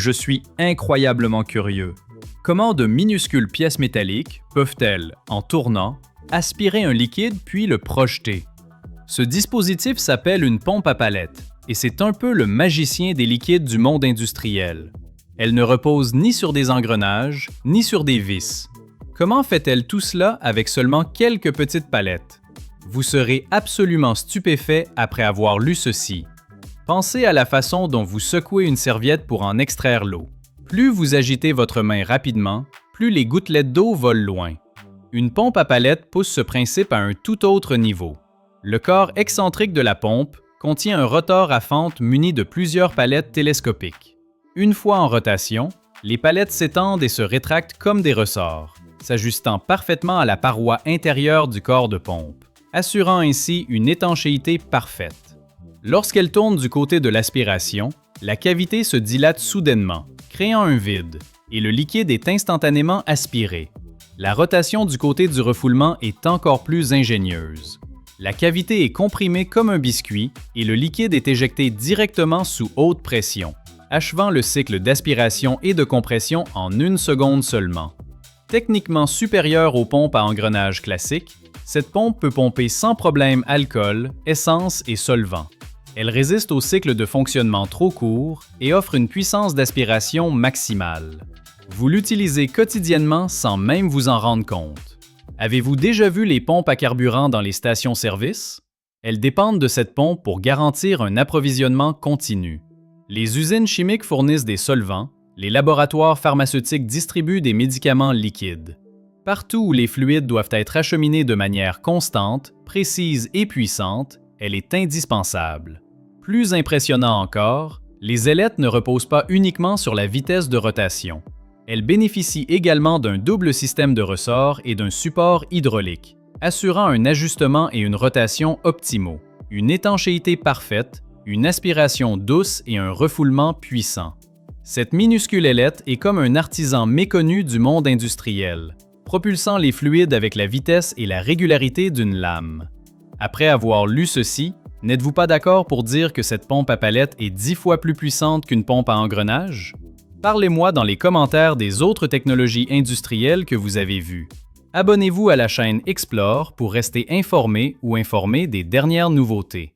Je suis incroyablement curieux. Comment de minuscules pièces métalliques peuvent-elles, en tournant, aspirer un liquide puis le projeter? Ce dispositif s'appelle une pompe à palette, et c'est un peu le magicien des liquides du monde industriel. Elle ne repose ni sur des engrenages, ni sur des vis. Comment fait-elle tout cela avec seulement quelques petites palettes? Vous serez absolument stupéfait après avoir lu ceci. Pensez à la façon dont vous secouez une serviette pour en extraire l'eau. Plus vous agitez votre main rapidement, plus les gouttelettes d'eau volent loin. Une pompe à palette pousse ce principe à un tout autre niveau. Le corps excentrique de la pompe contient un rotor à fente muni de plusieurs palettes télescopiques. Une fois en rotation, les palettes s'étendent et se rétractent comme des ressorts, s'ajustant parfaitement à la paroi intérieure du corps de pompe, assurant ainsi une étanchéité parfaite. Lorsqu'elle tourne du côté de l'aspiration, la cavité se dilate soudainement, créant un vide, et le liquide est instantanément aspiré. La rotation du côté du refoulement est encore plus ingénieuse. La cavité est comprimée comme un biscuit et le liquide est éjecté directement sous haute pression, achevant le cycle d'aspiration et de compression en 1 seconde seulement. Techniquement supérieure aux pompes à engrenage classiques, cette pompe peut pomper sans problème alcool, essence et solvant. Elle résiste au cycle de fonctionnement trop court et offre une puissance d'aspiration maximale. Vous l'utilisez quotidiennement sans même vous en rendre compte. Avez-vous déjà vu les pompes à carburant dans les stations-service? Elles dépendent de cette pompe pour garantir un approvisionnement continu. Les usines chimiques fournissent des solvants, les laboratoires pharmaceutiques distribuent des médicaments liquides. Partout où les fluides doivent être acheminés de manière constante, précise et puissante, elle est indispensable. Plus impressionnant encore, les ailettes ne reposent pas uniquement sur la vitesse de rotation. Elles bénéficient également d'un double système de ressorts et d'un support hydraulique, assurant un ajustement et une rotation optimaux, une étanchéité parfaite, une aspiration douce et un refoulement puissant. Cette minuscule ailette est comme un artisan méconnu du monde industriel, propulsant les fluides avec la vitesse et la régularité d'une lame. Après avoir lu ceci, n'êtes-vous pas d'accord pour dire que cette pompe à palette est 10 fois plus puissante qu'une pompe à engrenage? Parlez-moi dans les commentaires des autres technologies industrielles que vous avez vues. Abonnez-vous à la chaîne Explore pour rester informé ou informé des dernières nouveautés.